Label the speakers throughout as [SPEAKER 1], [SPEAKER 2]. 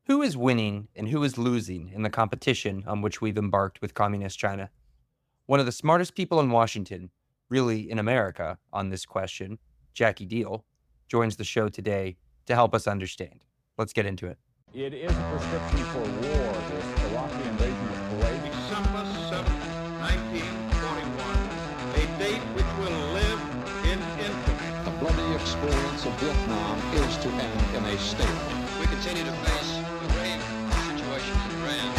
[SPEAKER 1] Who is winning and who is losing in the competition on which we've embarked with communist China? One of the smartest people in Washington, really in America, on this question, Jackie Deal, joins the show today to help us understand. Let's get into it.
[SPEAKER 2] It is a prescription for war. This Iraqi invasion of Kuwait.
[SPEAKER 3] December 7th, 1941, a date which will live in infamy.
[SPEAKER 4] The bloody experience of Vietnam is to end in a stalemate.
[SPEAKER 5] We continue to face a grave situation in Iran.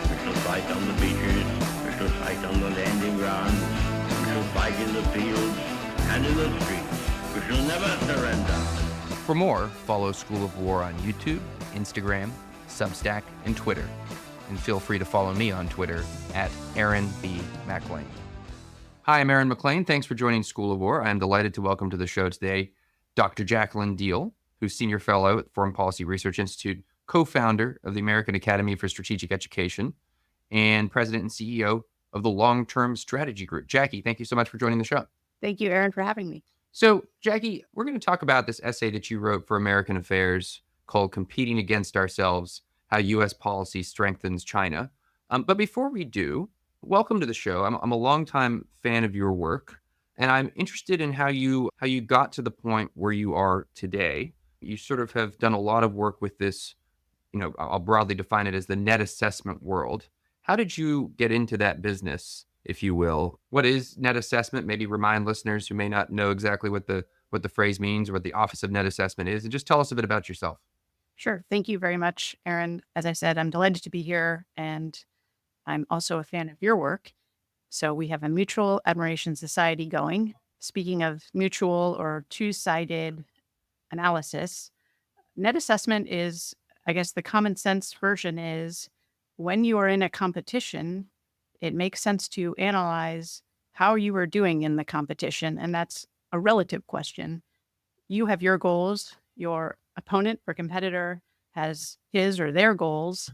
[SPEAKER 6] We shall fight on the beaches, we shall fight on the landing grounds, we shall fight in the fields and in the streets. We shall never surrender.
[SPEAKER 1] For more, follow School of War on YouTube, Instagram, Substack, and Twitter. And feel free to follow me on Twitter at Aaron B. McLean. Hi, I'm Aaron McLean. Thanks for joining School of War. I am delighted to welcome to the show today Dr. Jacqueline Deal, who's Senior Fellow at the Foreign Policy Research Institute, co-founder of the American Academy for Strategic Education, and President and CEO of the Long-Term Strategy Group. Jackie, thank you so much for joining the show.
[SPEAKER 7] Thank you, Aaron, for having me.
[SPEAKER 1] So, Jackie, we're going to talk about this essay that you wrote for American Affairs called Competing Against Ourselves, How U.S. Policy Strengthens China. But before we do, welcome to the show. I'm a longtime fan of your work, and I'm interested in how you got to the point where you are today. You sort of have done a lot of work with this, I'll broadly define it as the net assessment world. How did you get into that business, if you will? What is net assessment? Maybe remind listeners who may not know exactly what the phrase means or what the Office of Net Assessment is, and just tell us a bit about yourself.
[SPEAKER 7] Sure. Thank you very much, Aaron. As I said, I'm delighted to be here, and I'm also a fan of your work. So we have a mutual admiration society going. Speaking of mutual or two-sided analysis, net assessment is, I guess the common sense version is when you are in a competition, it makes sense to analyze how you are doing in the competition. And that's a relative question. You have your goals, your opponent or competitor has his or their goals.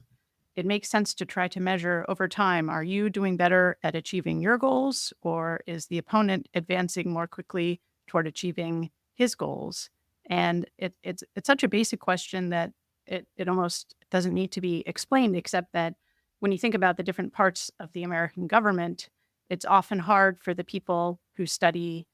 [SPEAKER 7] It makes sense to try to measure over time, are you doing better at achieving your goals, or is the opponent advancing more quickly toward achieving his goals? And it's such a basic question that it almost doesn't need to be explained, except that when you think about the different parts of the American government, it's often hard for the people who study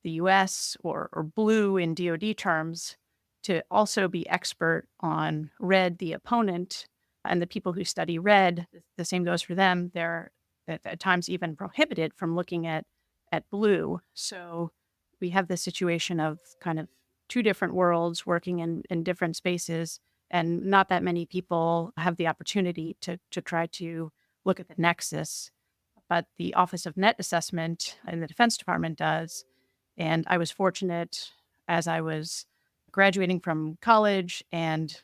[SPEAKER 7] the US or blue in DoD terms to also be expert on red, the opponent, and the people who study red, the same goes for them. They're at times even prohibited from looking at blue. So we have this situation of kind of two different worlds working in different spaces, and not that many people have the opportunity to try to look at the nexus. But the Office of Net Assessment in the Defense Department does. And I was fortunate as I was graduating from college and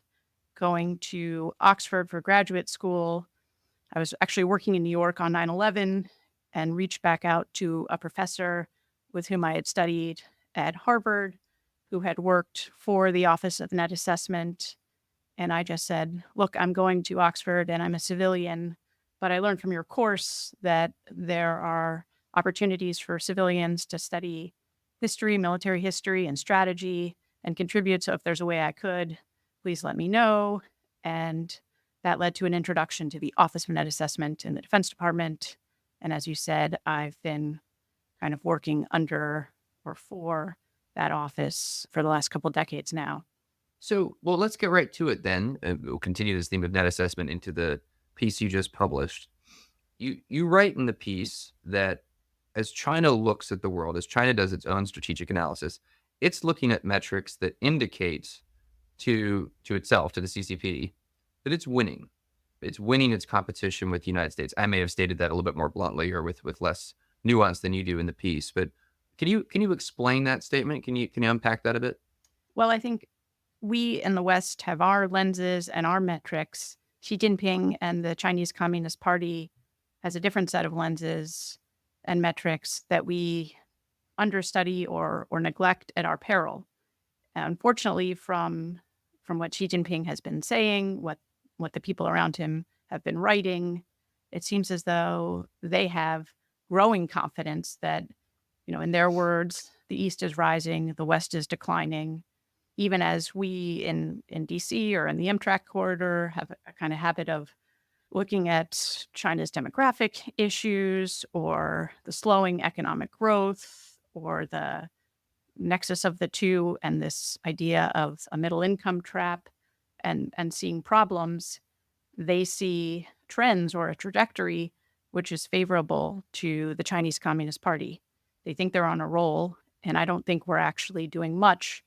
[SPEAKER 7] going to Oxford for graduate school. I was actually working in New York on 9/11 and reached back out to a professor with whom I had studied at Harvard, who had worked for the Office of Net Assessment. And I just said, look, I'm going to Oxford and I'm a civilian, but I learned from your course that there are opportunities for civilians to study history, military history, and strategy and contribute. So if there's a way I could, please let me know. And that led to an introduction to the Office of Net Assessment in the Defense Department. And as you said, I've been kind of working under or for that office for the last couple of decades now.
[SPEAKER 1] So, well, let's get right to it then. We'll continue this theme of net assessment into the piece you just published. You write in the piece that as China looks at the world, as China does its own strategic analysis, it's looking at metrics that indicate to itself, to the CCP, that it's winning. It's winning its competition with the United States. I may have stated that a little bit more bluntly or with less nuance than you do in the piece, but can you explain that statement? Can you unpack that a bit?
[SPEAKER 7] Well, I think we in the West have our lenses and our metrics. Xi Jinping and the Chinese Communist Party has a different set of lenses and metrics that we understudy or neglect at our peril. Unfortunately, from what Xi Jinping has been saying, what the people around him have been writing, it seems as though they have growing confidence that, in their words, the East is rising, the West is declining. even as we in DC or in the Amtrak corridor have a kind of habit of looking at China's demographic issues or the slowing economic growth or the nexus of the two and this idea of a middle income trap and seeing problems, they see trends or a trajectory which is favorable to the Chinese Communist Party. They think they're on a roll, and I don't think we're actually doing much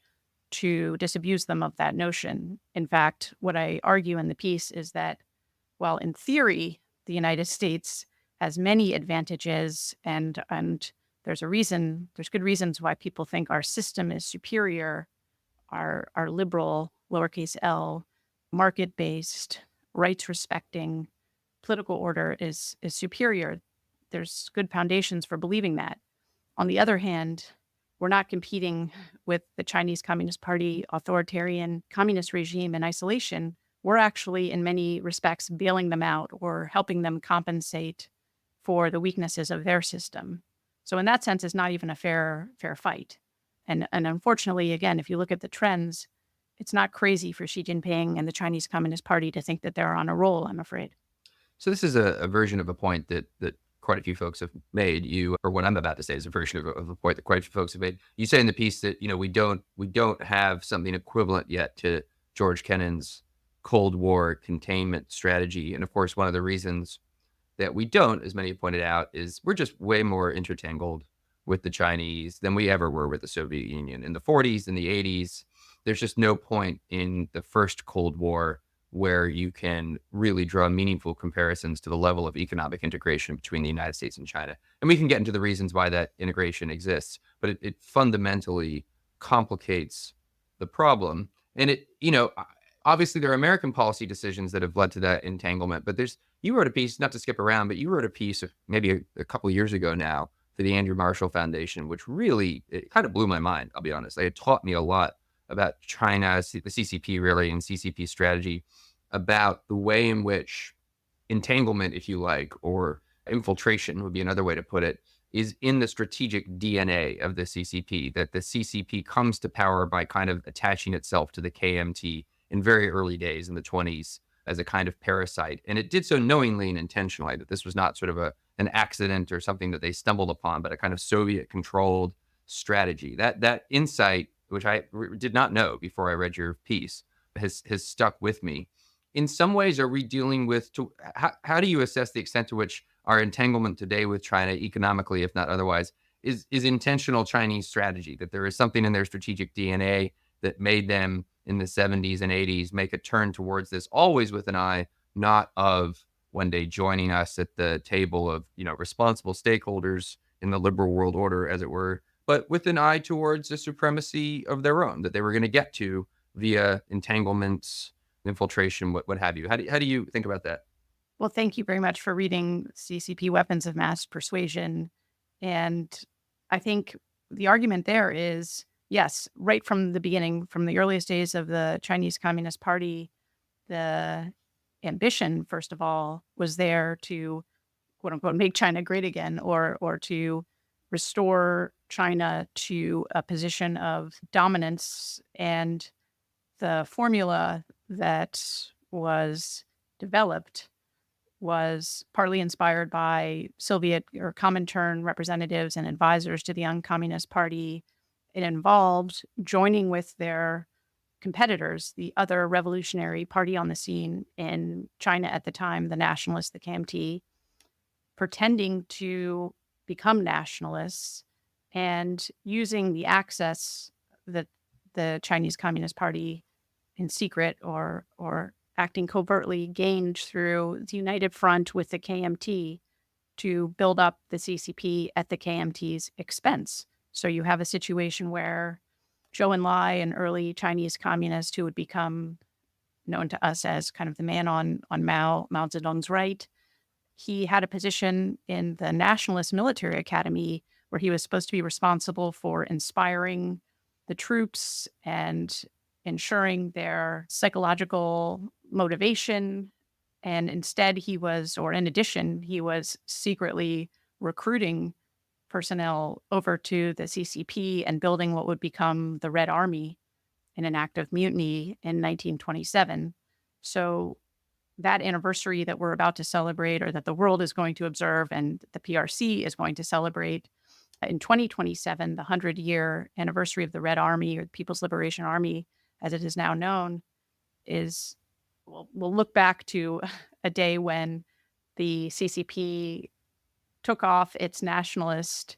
[SPEAKER 7] to disabuse them of that notion. In fact, what I argue in the piece is that while in theory the United States has many advantages and there's good reasons why people think our system is superior, our liberal, lowercase l, market-based, rights-respecting political order is superior. There's good foundations for believing that. On the other hand, we're not competing with the Chinese Communist Party authoritarian communist regime in isolation. We're actually, in many respects, bailing them out or helping them compensate for the weaknesses of their system. So in that sense, it's not even a fair fight. And unfortunately, again, if you look at the trends, it's not crazy for Xi Jinping and the Chinese Communist Party to think that they're on a roll, I'm afraid.
[SPEAKER 1] So this is a version of a point that quite a few folks have made. You, or what I'm about to say, is a version of a point that quite a few folks have made. You say in the piece that we don't have something equivalent yet to George Kennan's Cold War containment strategy, and of course, one of the reasons that we don't, as many have pointed out, is we're just way more intertangled with the Chinese than we ever were with the Soviet Union in the 40s and the 80s. There's just no point in the first Cold War where you can really draw meaningful comparisons to the level of economic integration between the United States and China. And we can get into the reasons why that integration exists, but it fundamentally complicates the problem. And obviously there are American policy decisions that have led to that entanglement, but you wrote a piece, not to skip around, but you wrote a piece of maybe a couple of years ago now for the Andrew Marshall Foundation, which really, it kind of blew my mind, I'll be honest. It taught me a lot about China, the CCP really, and CCP strategy, about the way in which entanglement, if you like, or infiltration would be another way to put it, is in the strategic DNA of the CCP, that the CCP comes to power by kind of attaching itself to the KMT in very early days in the 20s as a kind of parasite. And it did so knowingly and intentionally, that this was not sort of an accident or something that they stumbled upon, but a kind of Soviet-controlled strategy. That insight, which I did not know before I read your piece, has stuck with me. In some ways, are we dealing with, how do you assess the extent to which our entanglement today with China, economically, if not otherwise, is intentional Chinese strategy, that there is something in their strategic DNA that made them in the 70s and 80s make a turn towards this, always with an eye not of one day joining us at the table of responsible stakeholders in the liberal world order, as it were, but with an eye towards the supremacy of their own that they were going to get to via entanglements, infiltration, what have you. How do you think about that?
[SPEAKER 7] Well, thank you very much for reading CCP Weapons of Mass Persuasion. And I think the argument there is, yes, right from the beginning, from the earliest days of the Chinese Communist Party, the ambition, first of all, was there to, quote unquote, make China great again, or to restore China to a position of dominance. And the formula that was developed was partly inspired by Soviet or Comintern representatives and advisors to the Young Communist Party. It involved joining with their competitors, the other revolutionary party on the scene in China at the time, the nationalists, the KMT, pretending to become nationalists and using the access that the Chinese Communist Party in secret or acting covertly gained through the United Front with the KMT to build up the CCP at the KMT's expense. So you have a situation where Zhou Enlai, an early Chinese communist who would become known to us as kind of the man on Mao Zedong's right, he had a position in the Nationalist Military Academy where he was supposed to be responsible for inspiring the troops and ensuring their psychological motivation. And instead in addition, he was secretly recruiting personnel over to the CCP and building what would become the Red Army. in an act of mutiny in 1927. So that anniversary that we're about to celebrate, or that the world is going to observe and the PRC is going to celebrate in 2027, the 100-year anniversary of the Red Army, or the People's Liberation Army, as it is now known, is we'll look back to a day when the CCP took off its nationalist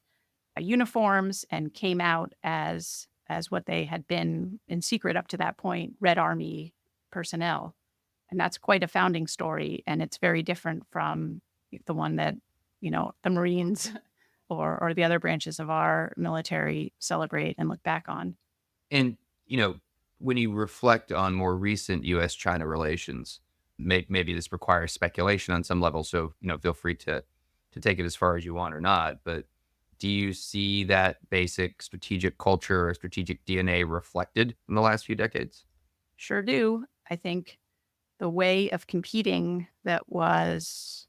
[SPEAKER 7] uniforms and came out as what they had been in secret up to that point, Red Army personnel. And that's quite a founding story, and it's very different from the one that, the Marines or the other branches of our military celebrate and look back on.
[SPEAKER 1] And, when you reflect on more recent US China relations, maybe this requires speculation on some level. So, feel free to take it as far as you want or not. But do you see that basic strategic culture or strategic DNA reflected in the last few decades?
[SPEAKER 7] Sure do. I think the way of competing that was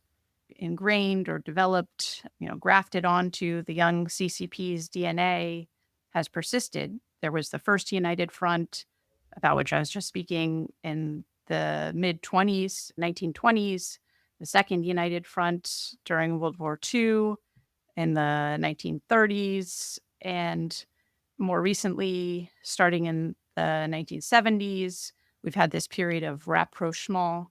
[SPEAKER 7] ingrained or developed, grafted onto the young CCP's DNA has persisted. There was the first United Front, about which I was just speaking, in the mid-20s, 1920s, the Second United Front during World War II in the 1930s, and more recently, starting in the 1970s, we've had this period of rapprochement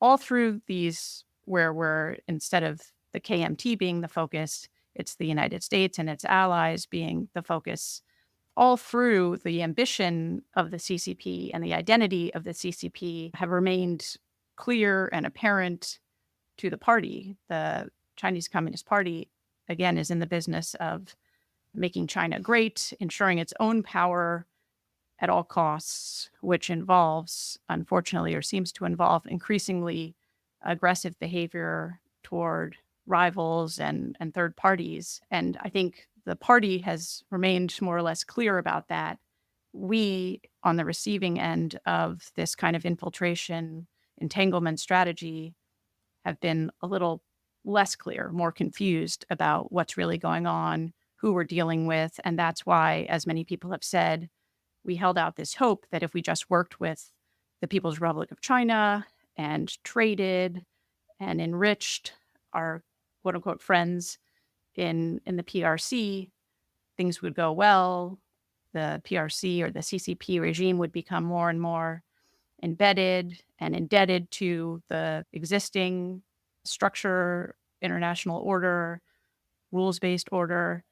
[SPEAKER 7] all through these, where we're, instead of the KMT being the focus, it's the United States and its allies being the focus. All through, the ambition of the CCP and the identity of the CCP have remained clear and apparent to the party. The Chinese Communist Party, again, is in the business of making China great, ensuring its own power at all costs, which involves, unfortunately, or seems to involve, increasingly aggressive behavior toward rivals and third parties. And I think the party has remained more or less clear about that. We, on the receiving end of this kind of infiltration, entanglement strategy, have been a little less clear, more confused about what's really going on, who we're dealing with. And that's why, as many people have said, we held out this hope that if we just worked with the People's Republic of China and traded and enriched our quote unquote friends in the PRC, things would go well. The PRC, or the CCP regime, would become more and more embedded and indebted to the existing structure, international order, rules-based order.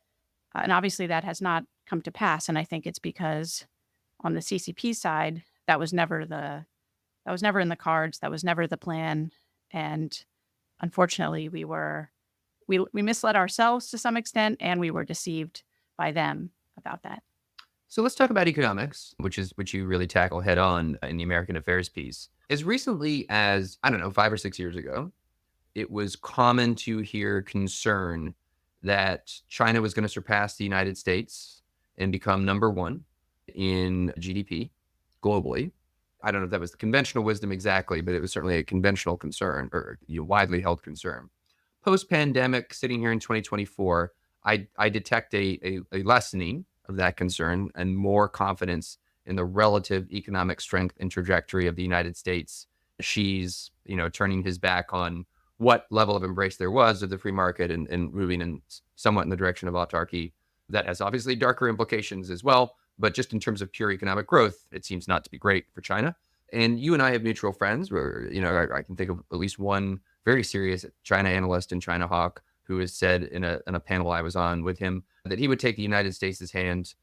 [SPEAKER 7] And obviously that has not come to pass. And I think it's because on the CCP side, that was never in the cards. That was never the plan. And unfortunately, we misled ourselves to some extent, and we were deceived by them about that.
[SPEAKER 1] So let's talk about economics, which you really tackle head on in the American Affairs piece. As recently as, I don't know, 5 or 6 years ago, it was common to hear concern that China was going to surpass the United States and become number one in GDP globally. I don't know if that was the conventional wisdom exactly, but it was certainly a conventional concern, or widely held concern. Post-pandemic, sitting here in 2024, I detect a lessening of that concern and more confidence in the relative economic strength and trajectory of the United States. Xi's, turning his back on what level of embrace there was of the free market and moving in somewhat in the direction of autarky. That has obviously darker implications as well. But just in terms of pure economic growth, it seems not to be great for China. And you and I have mutual friends where, I can think of at least one very serious China analyst and China hawk who has said in a panel I was on with him that he would take the United States' hand,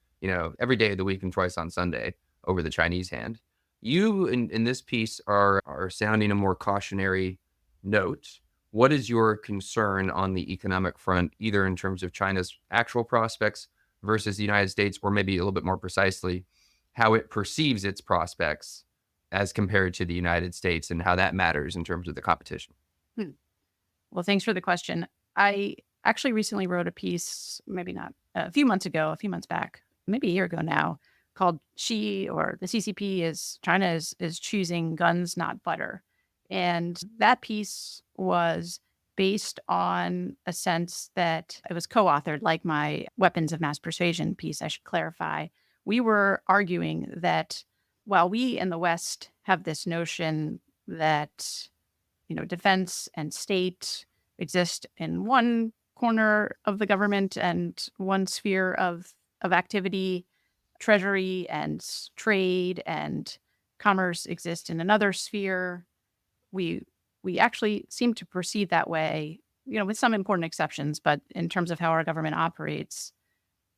[SPEAKER 1] every day of the week and twice on Sunday over the Chinese hand. You in this piece are sounding a more cautionary note. What is your concern on the economic front, either in terms of China's actual prospects versus the United States, or maybe a little bit more precisely, how it perceives its prospects as compared to the United States and how that matters in terms of the competition?
[SPEAKER 7] Well, thanks for the question. I actually recently wrote a piece, maybe not a few months back, maybe a year ago now, called Xi, or the CCP China is choosing guns, not butter. And that piece was based on a sense that it was co-authored, like my Weapons of Mass Persuasion piece, I should clarify. We were arguing that while we in the West have this notion that, defense and state exist in one corner of the government and one sphere of activity, treasury and trade and commerce exist in another sphere. We we actually seem to proceed that way, with some important exceptions, but in terms of how our government operates,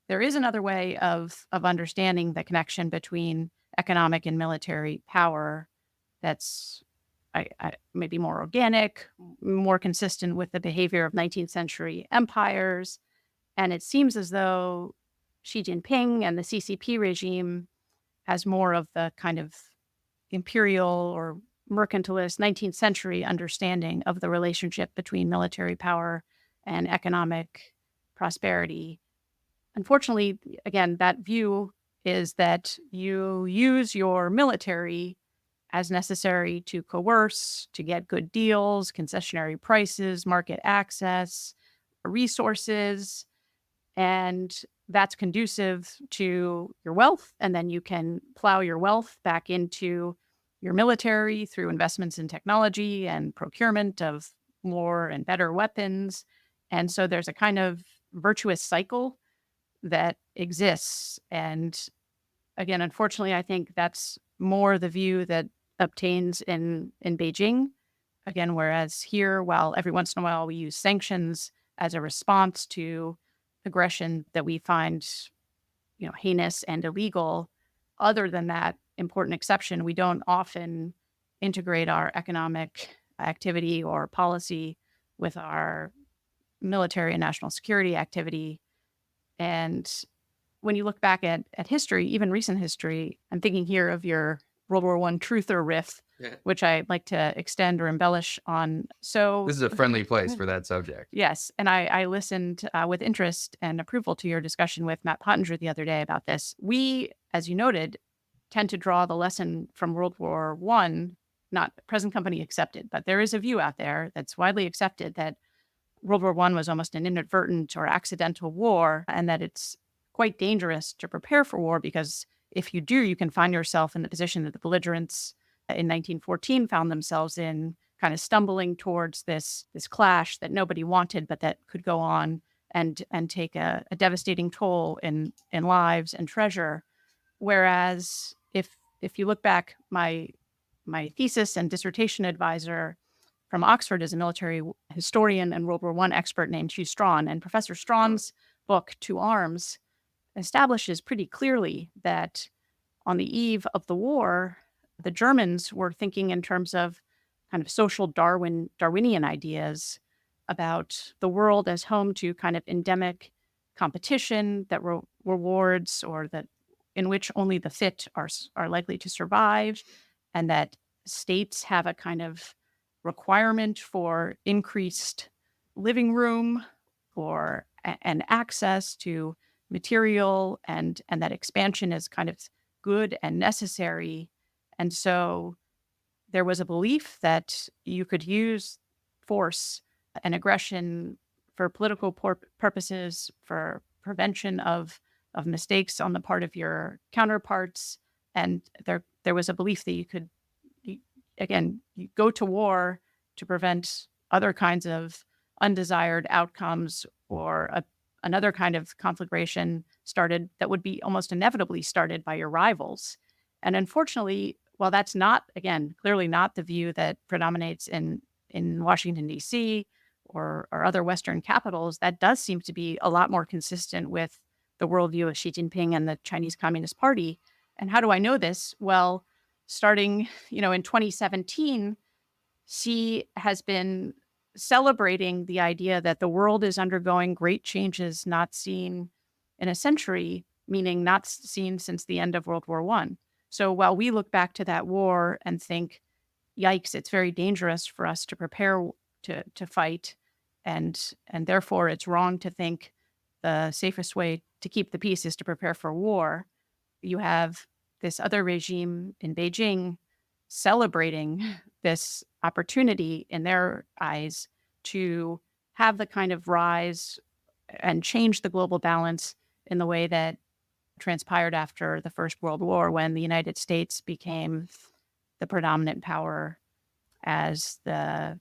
[SPEAKER 7] there is another way of understanding the connection between economic and military power that's maybe more organic, more consistent with the behavior of 19th century empires. And it seems as though Xi Jinping and the CCP regime has more of the kind of imperial or mercantilist 19th century understanding of the relationship between military power and economic prosperity. Unfortunately, again, that view is that you use your military as necessary to coerce, to get good deals, concessionary prices, market access, resources, and that's conducive to your wealth. And then you can plow your wealth back into your military through investments in technology and procurement of more and better weapons. And so there's a kind of virtuous cycle that exists. And again, unfortunately, I think that's more the view that obtains in Beijing. Again, whereas here, while every once in a while we use sanctions as a response to aggression that we find, heinous and illegal, other than that important exception, we don't often integrate our economic activity or policy with our military and national security activity. And when you look back at history, even recent history, I'm thinking here of your World War I truther riff,
[SPEAKER 1] Yeah.
[SPEAKER 7] which I'd like to extend or embellish on. So
[SPEAKER 1] This is a friendly place for that subject.
[SPEAKER 7] yes, and I listened with interest and approval to your discussion with Matt Pottinger the other day about this. We, as you noted, tend to draw the lesson from World War I, not present company accepted, but there is a view out there that's widely accepted that World War I was almost an inadvertent or accidental war, and that it's quite dangerous to prepare for war because if you do, you can find yourself in the position that the belligerents in 1914 found themselves in, kind of stumbling towards this clash that nobody wanted, but that could go on and take a devastating toll in lives and treasure. Whereas if you look back, my thesis and dissertation advisor from Oxford is a military historian and World War I expert named Hugh Strawn. And Professor Strawn's book, To Arms, establishes pretty clearly that on the eve of the war, the Germans were thinking in terms of kind of social Darwinian ideas about the world as home to kind of endemic competition that rewards or that in which only the fit are likely to survive, and that states have a kind of requirement for increased living room or and access to material, and that expansion is kind of good and necessary. And so there was a belief that you could use force and aggression for political purposes, for prevention of mistakes on the part of your counterparts, and there was a belief that you go to war to prevent other kinds of undesired outcomes or another kind of conflagration started that would be almost inevitably started by your rivals. And unfortunately, while that's not, again, clearly not the view that predominates in Washington, D.C. or other Western capitals, that does seem to be a lot more consistent with the worldview of Xi Jinping and the Chinese Communist Party. And how do I know this? Well, starting, in 2017, Xi has been celebrating the idea that the world is undergoing great changes not seen in a century, meaning not seen since the end of World War I. So while we look back to that war and think, yikes, it's very dangerous for us to prepare to fight, and therefore it's wrong to think the safest way to keep the peace is to prepare for war, you have this other regime in Beijing celebrating this opportunity in their eyes to have the kind of rise and change the global balance in the way that transpired after the First World War when the United States became the predominant power as the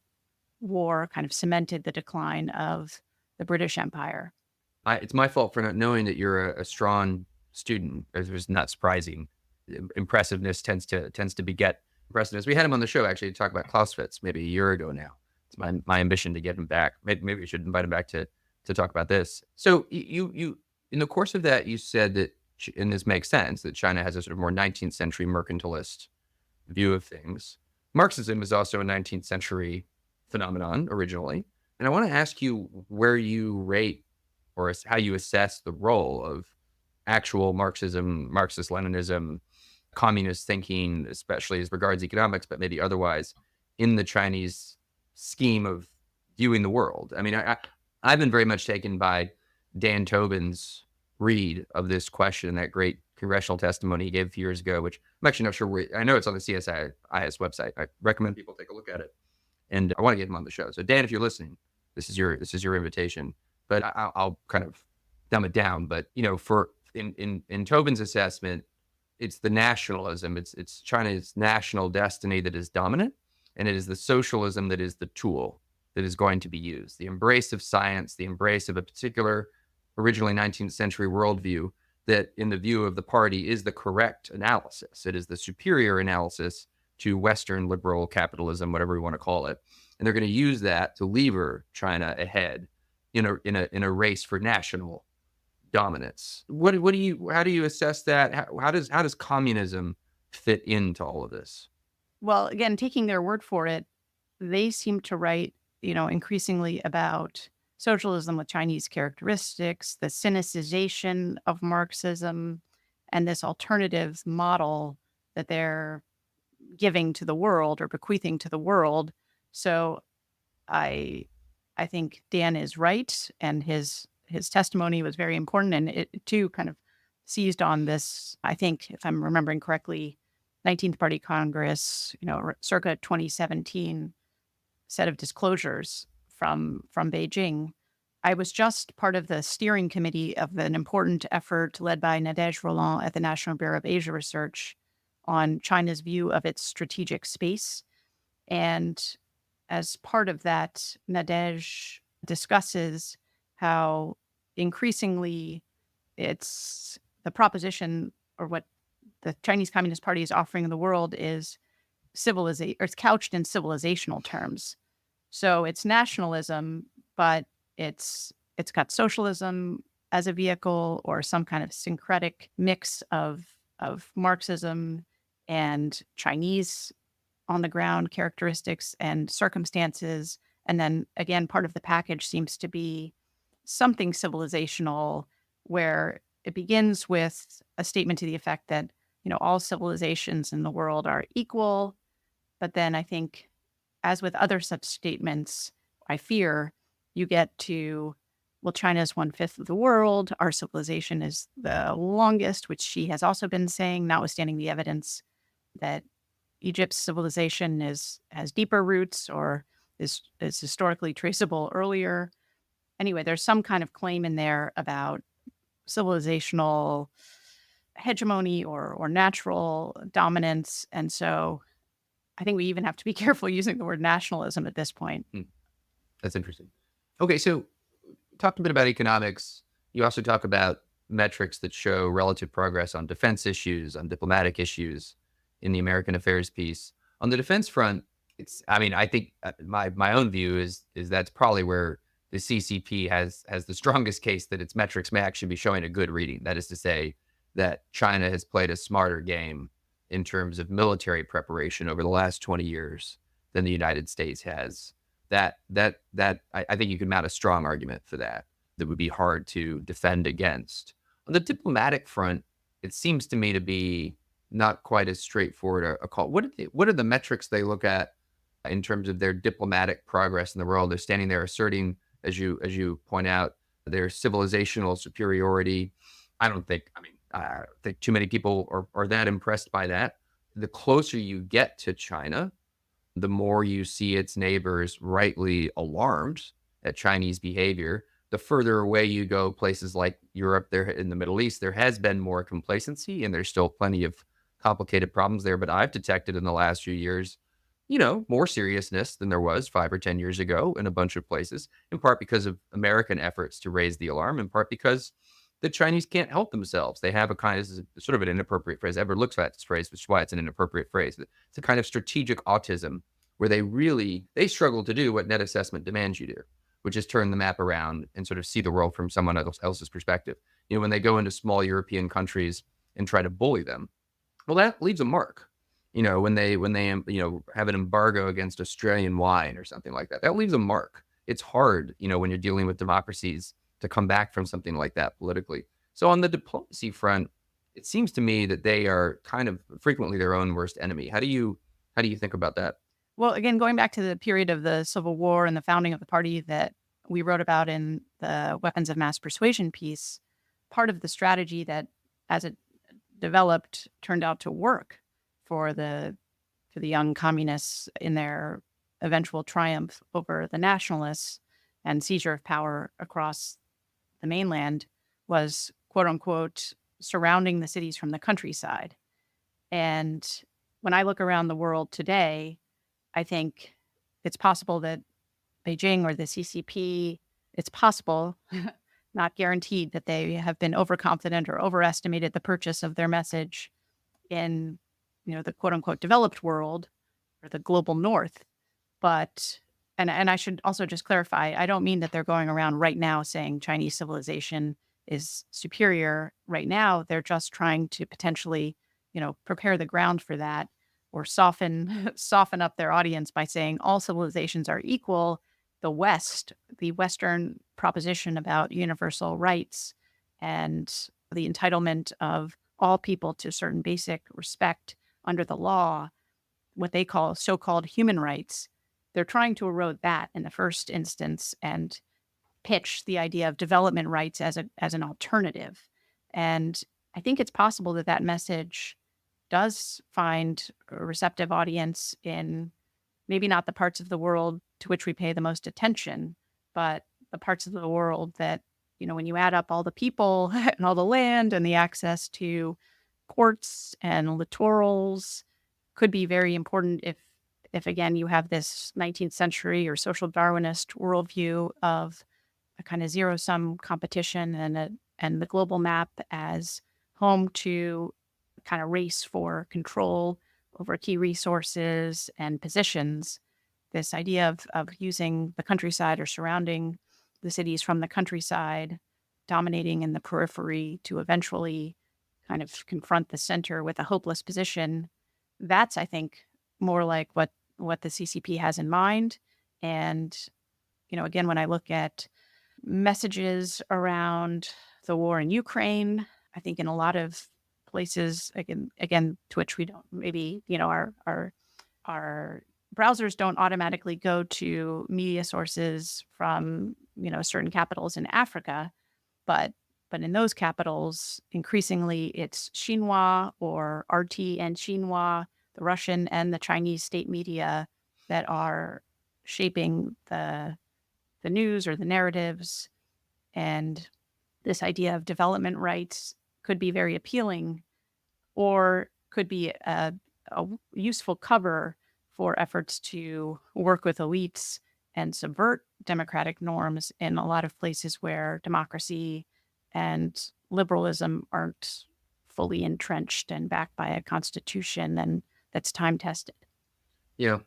[SPEAKER 7] war kind of cemented the decline of the British Empire.
[SPEAKER 1] It's my fault for not knowing that you're a strong student. It was not surprising. Impressiveness tends to beget impressiveness. We had him on the show actually to talk about Clausewitz maybe a year ago now. It's my ambition to get him back. Maybe we should invite him back to talk about this. So you in the course of that, you said that, and this makes sense, that China has a sort of more 19th century mercantilist view of things. Marxism is also a 19th century phenomenon originally. And I want to ask you where you rate or how you assess the role of actual Marxism, Marxist-Leninism, communist thinking, especially as regards economics, but maybe otherwise, in the Chinese scheme of viewing the world. I mean, I've been very much taken by Dan Tobin's read of this question, that great congressional testimony he gave a few years ago, which I'm actually not sure I know it's on the CSIS website. I recommend people take a look at it. And I want to get him on the show. So Dan, if you're listening, this is your invitation. But I'll kind of dumb it down. But in Tobin's assessment, it's the nationalism. It's China's national destiny that is dominant, and it is the socialism that is the tool that is going to be used. The embrace of science, the embrace of a particular originally 19th century worldview that, in the view of the party, is the correct analysis. It is the superior analysis to Western liberal capitalism, whatever we want to call it. And they're going to use that to lever China ahead in a race for national dominance. How do you assess that? How does communism fit into all of this?
[SPEAKER 7] Well, again, taking their word for it, they seem to write, increasingly about socialism with Chinese characteristics, the cynicization of Marxism, and this alternative model that they're giving to the world or bequeathing to the world. So I think Dan is right, and his testimony was very important, and it too kind of seized on this, I think, if I'm remembering correctly, 19th Party Congress, circa 2017 set of disclosures from Beijing. I was just part of the steering committee of an important effort led by Nadège Roland at the National Bureau of Asia Research on China's view of its strategic space. And as part of that, Nadège discusses how increasingly it's the proposition, or what the Chinese Communist Party is offering the world, is it's couched in civilizational terms. So it's nationalism, but it's got socialism as a vehicle, or some kind of syncretic mix of Marxism and Chinese on the ground characteristics and circumstances. And then again, part of the package seems to be something civilizational, where it begins with a statement to the effect that, all civilizations in the world are equal. But then I think, as with other such statements, I fear you get to, well, China is 1/5 of the world. Our civilization is the longest, which she has also been saying, notwithstanding the evidence that Egypt's civilization has deeper roots, or is historically traceable earlier. Anyway, there's some kind of claim in there about civilizational hegemony or natural dominance. And so I think we even have to be careful using the word nationalism at this point.
[SPEAKER 1] That's interesting. Okay, so talked a bit about economics. You also talk about metrics that show relative progress on defense issues, on diplomatic issues in the American affairs piece. On the defense front, I think my own view is that's probably where the CCP has the strongest case that its metrics may actually be showing a good reading. That is to say that China has played a smarter game in terms of military preparation over the last 20 years than the United States has. I think you can mount a strong argument for that would be hard to defend against. On the diplomatic front, it seems to me to be not quite as straightforward a call. What are the metrics they look at in terms of their diplomatic progress in the world? They're standing there asserting, as you point out, their civilizational superiority. I don't think too many people are that impressed by that. The closer you get to China, the more you see its neighbors rightly alarmed at Chinese behavior. the further away you go, places like Europe, there in the Middle East, there has been more complacency, and there's still plenty of complicated problems there. But I've detected in the last few years, more seriousness than there was 5 or 10 years ago in a bunch of places, in part because of American efforts to raise the alarm, in part because the Chinese can't help themselves. They have this is sort of an inappropriate phrase. Ever looks at this phrase, which is why it's an inappropriate phrase. It's a kind of strategic autism where they struggle to do what net assessment demands you do, which is turn the map around and sort of see the world from someone else's perspective. When they go into small European countries and try to bully them, well, that leaves a mark. When they have an embargo against Australian wine or something like that, that leaves a mark. It's hard, when you're dealing with democracies, to come back from something like that politically. So on the diplomacy front, it seems to me that they are kind of frequently their own worst enemy. How do you think about that?
[SPEAKER 7] Well, again, going back to the period of the Civil War and the founding of the party that we wrote about in the Weapons of Mass Persuasion piece, part of the strategy that, as it developed, turned out to work for the young communists in their eventual triumph over the nationalists and seizure of power across the mainland was, quote unquote, surrounding the cities from the countryside. And when I look around the world today, I think it's possible that Beijing or the CCP, it's possible, not guaranteed, that they have been overconfident or overestimated the purchase of their message in, the quote unquote developed world or the global north. But, and I should also just clarify, I don't mean that they're going around right now saying Chinese civilization is superior right now. They're just trying to potentially, prepare the ground for that, or soften up their audience by saying all civilizations are equal. The Western proposition about universal rights and the entitlement of all people to certain basic respect under the law, what they call so-called human rights, they're trying to erode that in the first instance and pitch the idea of development rights as an alternative. And I think it's possible that that message does find a receptive audience in maybe not the parts of the world to which we pay the most attention, but the parts of the world that, when you add up all the people and all the land and the access to ports and littorals, could be very important if again, you have this 19th century or social Darwinist worldview of a kind of zero-sum competition and the global map as home to kind of race for control over key resources and positions. This idea of using the countryside or surrounding the cities from the countryside, dominating in the periphery to eventually kind of confront the center with a hopeless position. That's, I think, more like what the CCP has in mind. And, again, when I look at messages around the war in Ukraine, I think in a lot of places, again, to which we don't maybe, our browsers don't automatically go to media sources from, certain capitals in Africa, but in those capitals, increasingly it's Xinhua or RT and Xinhua, the Russian and the Chinese state media that are shaping the news or the narratives. And this idea of development rights could be very appealing, or could be a useful cover for efforts to work with elites and subvert democratic norms in a lot of places where democracy and liberalism aren't fully entrenched and backed by a constitution and that's time tested.
[SPEAKER 1] Yeah.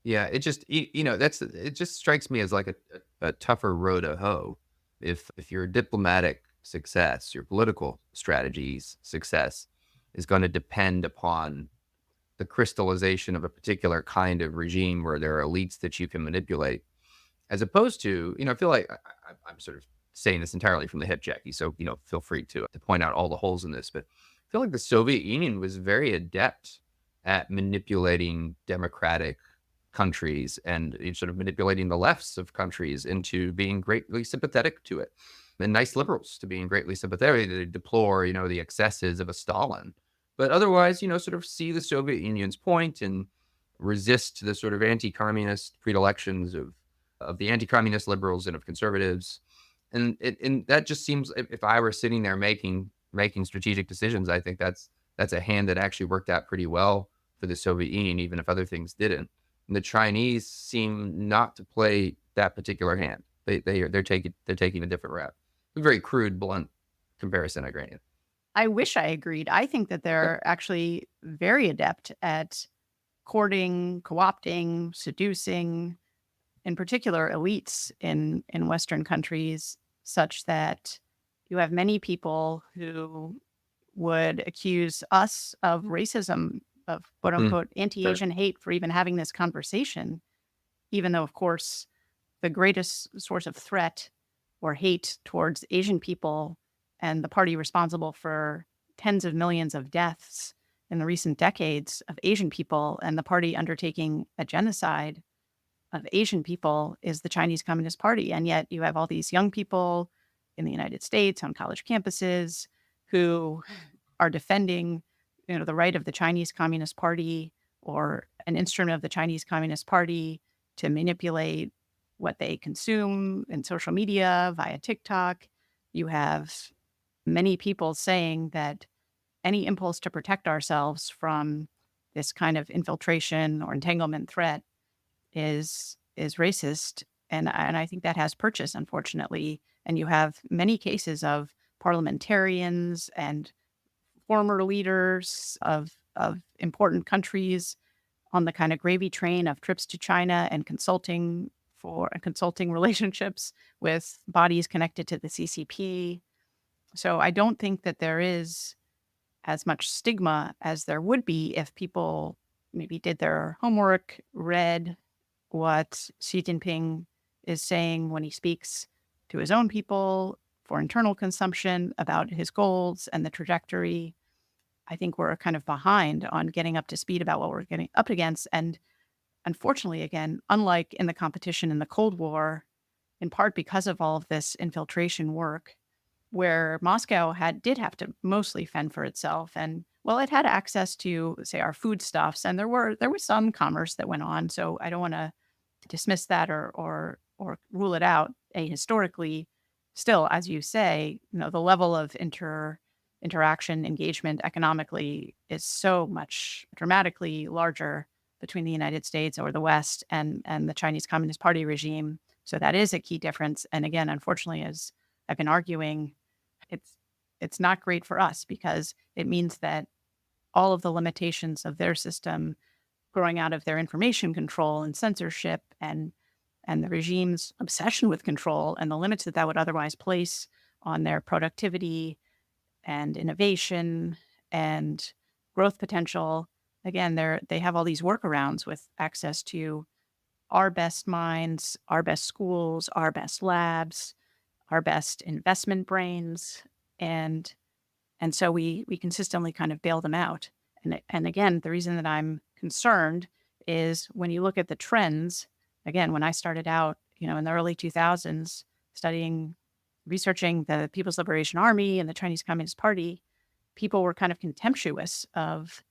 [SPEAKER 1] Yeah. It just strikes me as like a tougher row to hoe. If your diplomatic success, your political strategies success is going to depend upon the crystallization of a particular kind of regime where there are elites that you can manipulate, as opposed to, I feel like I'm sort of saying this entirely from the hip, Jackie. So, feel free to point out all the holes in this, but I feel like the Soviet Union was very adept at manipulating democratic countries and sort of manipulating the lefts of countries into being greatly sympathetic to it, and nice liberals to being greatly sympathetic. They deplore, the excesses of a Stalin, but otherwise, sort of see the Soviet Union's point and resist the sort of anti-communist predilections of the anti-communist liberals and of conservatives. And that just seems, if I were sitting there making strategic decisions, I think that's a hand that actually worked out pretty well for the Soviet Union, even if other things didn't. And the Chinese seem not to play that particular hand. They're taking a different route. A very crude, blunt comparison, I grant you.
[SPEAKER 7] I wish I agreed. I think that
[SPEAKER 1] Okay.
[SPEAKER 7] they're actually very adept at courting, co-opting, seducing, in particular elites in Western countries, such that you have many people who would accuse us of racism, of quote
[SPEAKER 1] Mm,
[SPEAKER 7] unquote
[SPEAKER 1] sure.
[SPEAKER 7] anti-Asian hate for even having this conversation, even though, of course, the greatest source of threat or hate towards Asian people and the party responsible for tens of millions of deaths in the recent decades of Asian people and the party undertaking a genocide of Asian people is the Chinese Communist Party. And yet you have all these young people in the United States on college campuses who are defending, the right of the Chinese Communist Party or an instrument of the Chinese Communist Party to manipulate what they consume in social media via TikTok. You have many people saying that any impulse to protect ourselves from this kind of infiltration or entanglement threat is racist, and I think that has purchase, unfortunately. And you have many cases of parliamentarians and former leaders of important countries on the kind of gravy train of trips to China and consulting relationships with bodies connected to the CCP. So I don't think that there is as much stigma as there would be if people maybe did their homework, read what Xi Jinping is saying when he speaks to his own people for internal consumption about his goals and the trajectory. I think we're kind of behind on getting up to speed about what we're getting up against. And unfortunately, again, unlike in the competition in the Cold War, in part because of all of this infiltration work, where Moscow did have to mostly fend for itself. And well, it had access to, say, our foodstuffs, and there was some commerce that went on. So I don't want to dismiss that or rule it out. Historically, still, as you say, the level of interaction, engagement economically is so much dramatically larger between the United States or the West and the Chinese Communist Party regime. So that is a key difference. And again, unfortunately, as I've been arguing, it's it's not great for us because it means that all of the limitations of their system growing out of their information control and censorship and the regime's obsession with control and the limits that that would otherwise place on their productivity and innovation and growth potential. Again, they have all these workarounds with access to our best minds, our best schools, our best labs, our best investment brains, and so we consistently kind of bail them out. And again, the reason that I'm concerned is when you look at the trends. Again, when I started out, in the early 2000s, researching the People's Liberation Army and the Chinese Communist Party, people were kind of contemptuous of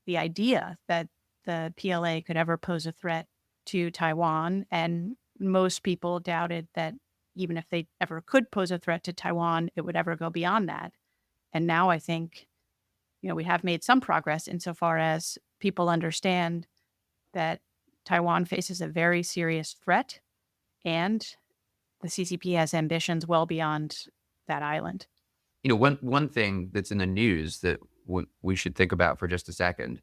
[SPEAKER 7] the idea that the PLA could ever pose a threat to Taiwan. And most people doubted that even if they ever could pose a threat to Taiwan, it would ever go beyond that. And now I think, we have made some progress insofar as people understand that Taiwan faces a very serious threat and the CCP has ambitions well beyond that island.
[SPEAKER 1] One thing that's in the news that we should think about for just a second,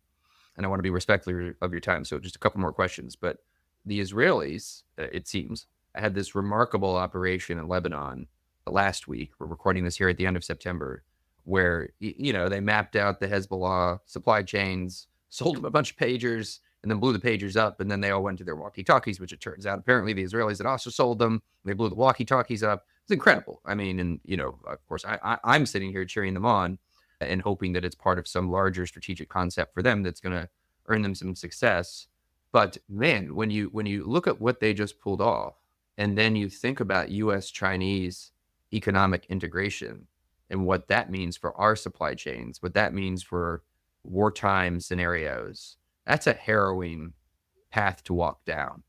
[SPEAKER 1] and I want to be respectful of your time, so just a couple more questions. But the Israelis, it seems, had this remarkable operation in Lebanon last week. We're recording this here at the end of September, where they mapped out the Hezbollah supply chains, sold them a bunch of pagers, and then blew the pagers up, and then they all went to their walkie-talkies, which it turns out apparently the Israelis had also sold them. They blew the walkie-talkies up. It's incredible. I mean, and of course, I'm sitting here cheering them on and hoping that it's part of some larger strategic concept for them that's going to earn them some success. But man, when you look at what they just pulled off, and then you think about U.S. Chinese economic integration and what that means for our supply chains, what that means for wartime scenarios, that's a harrowing path to walk down.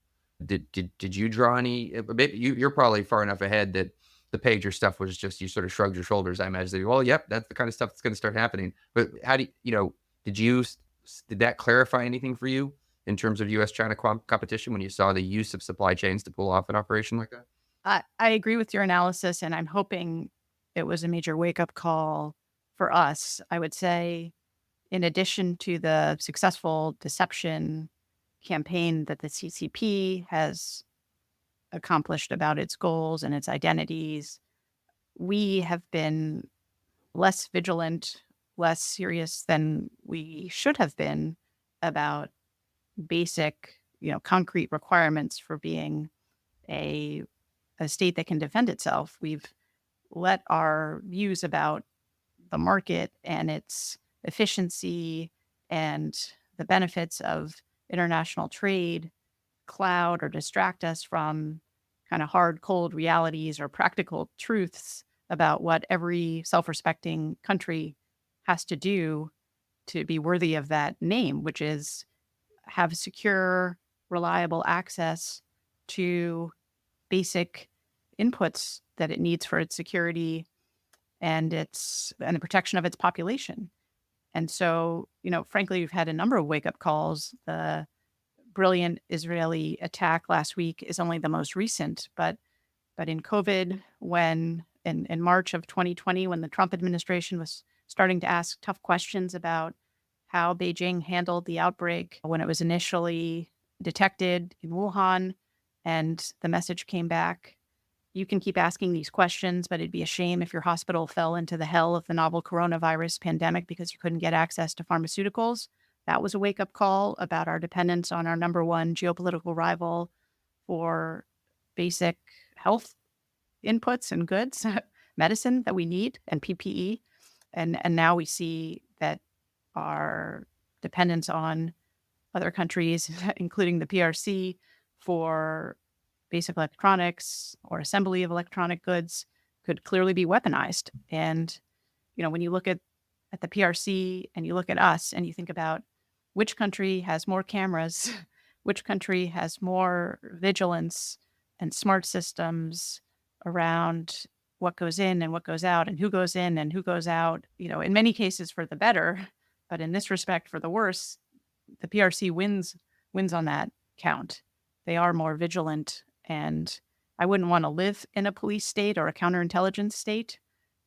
[SPEAKER 1] Did you draw any? Maybe you're probably far enough ahead that the pager stuff was just, you sort of shrugged your shoulders. I imagine, well, yep, that's the kind of stuff that's going to start happening. But how do did you, did that clarify anything for you in terms of US China competition when you saw the use of supply chains to pull off an operation like that?
[SPEAKER 7] I agree with your analysis, and I'm hoping it was a major wake up call for us. I would say, in addition to the successful deception campaign that the CCP has accomplished about its goals and its identities, we have been less vigilant, less serious than we should have been about basic, concrete requirements for being a state that can defend itself. We've let our views about the market and its efficiency and the benefits of international trade cloud or distract us from kind of hard, cold realities or practical truths about what every self respecting country has to do to be worthy of that name, which is have secure, reliable access to basic inputs that it needs for its security and the protection of its population. And so, frankly, we've had a number of wake up calls. The brilliant Israeli attack last week is only the most recent, but in COVID, when in March of 2020, when the Trump administration was starting to ask tough questions about how Beijing handled the outbreak when it was initially detected in Wuhan, and the message came back, you can keep asking these questions, but it'd be a shame if your hospital fell into the hell of the novel coronavirus pandemic because you couldn't get access to pharmaceuticals. That was a wake-up call about our dependence on our number one geopolitical rival for basic health inputs and goods, medicine that we need, and PPE. And now we see that our dependence on other countries, including the PRC, for basic electronics or assembly of electronic goods could clearly be weaponized. And, when you look at the PRC and you look at us and you think about which country has more cameras, which country has more vigilance and smart systems around what goes in and what goes out and who goes in and who goes out, in many cases for the better, but in this respect for the worse, the PRC wins on that count. They are more vigilant, and I wouldn't want to live in a police state or a counterintelligence state,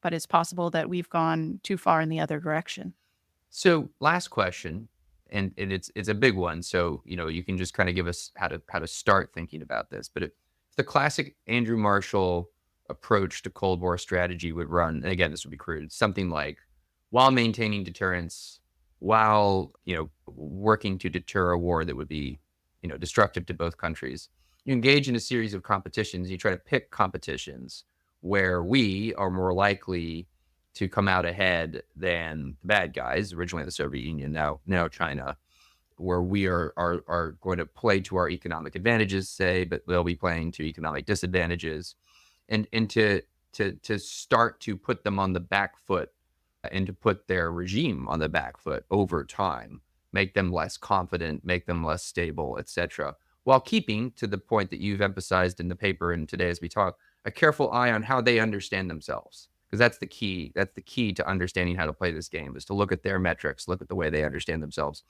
[SPEAKER 7] but it's possible that we've gone too far in the other direction.
[SPEAKER 1] So last question, and it's a big one. So, you can just kind of give us how to start thinking about this. But if the classic Andrew Marshall approach to Cold War strategy would run, and again, this would be crude, something like, while maintaining deterrence, while, working to deter a war that would be, destructive to both countries, you engage in a series of competitions. You try to pick competitions where we are more likely to come out ahead than the bad guys, originally the Soviet Union, now China, where we are going to play to our economic advantages, say, but they'll be playing to economic disadvantages, and to start to put them on the back foot and to put their regime on the back foot over time, make them less confident, make them less stable, etc., while keeping, to the point that you've emphasized in the paper and today as we talk, a careful eye on how they understand themselves. Because that's the key. That's the key to understanding how to play this game, is to look at their metrics, look at the way they understand themselves.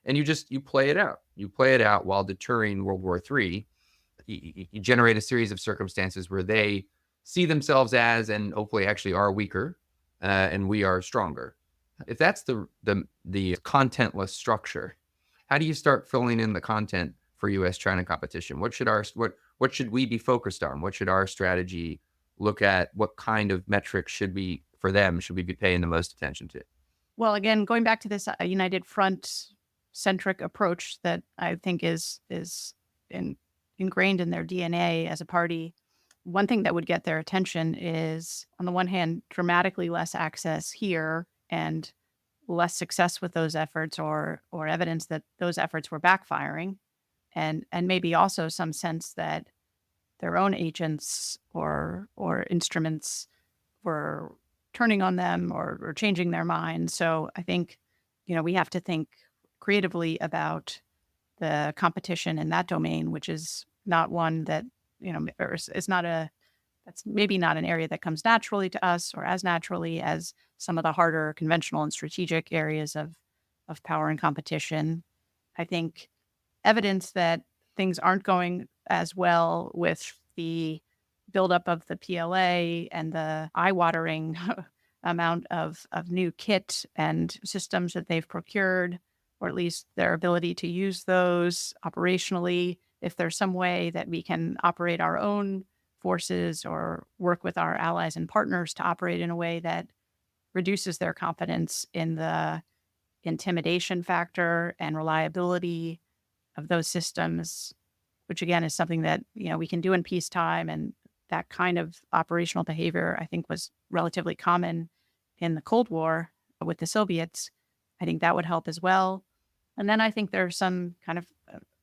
[SPEAKER 1] And you play it out. You play it out while deterring World War III. You generate a series of circumstances where they see themselves as, and hopefully actually are, weaker, and we are stronger. If that's the contentless structure, how do you start filling in the content for U.S.-China competition? What should we be focused on? What should our strategy look at? What kind of metrics should we be paying the most attention to?
[SPEAKER 7] Well, again, going back to this united front centric approach that I think is ingrained in their DNA as a party, one thing that would get their attention is, on the one hand, dramatically less access here and less success with those efforts, or evidence that those efforts were backfiring, and maybe also some sense that their own agents or instruments were turning on them or changing their minds. So I think, we have to think creatively about the competition in that domain, which is not one that, or is not a That's maybe not an area that comes naturally to us or as naturally as some of the harder conventional and strategic areas of power and competition. I think evidence that things aren't going as well with the buildup of the PLA and the eye-watering amount of new kit and systems that they've procured, or at least their ability to use those operationally. If there's some way that we can operate our own forces or work with our allies and partners to operate in a way that reduces their confidence in the intimidation factor and reliability of those systems, which again is something that we can do in peacetime, and that kind of operational behavior I think was relatively common in the Cold War with the Soviets. I think that would help as well. And then I think there are some kind of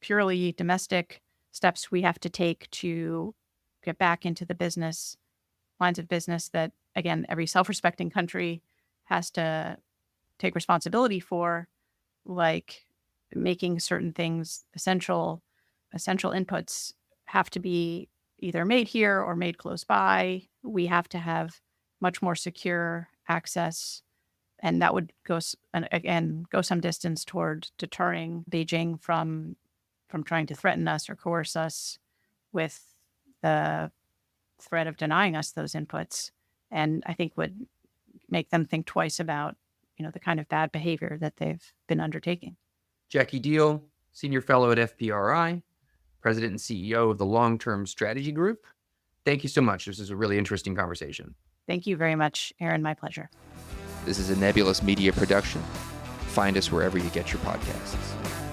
[SPEAKER 7] purely domestic steps we have to take to get back into the lines of business that, again, every self-respecting country has to take responsibility for, like making certain things essential inputs have to be either made here or made close by. We have to have much more secure access, and that would go some distance toward deterring Beijing from trying to threaten us or coerce us with the threat of denying us those inputs, and I think would make them think twice about the kind of bad behavior that they've been undertaking.
[SPEAKER 1] Jackie Deal, Senior Fellow at FPRI, President and CEO of the Long-Term Strategy Group. Thank you so much. This is a really interesting conversation.
[SPEAKER 7] Thank you very much, Aaron. My pleasure.
[SPEAKER 8] This is a Nebulous Media production. Find us wherever you get your podcasts.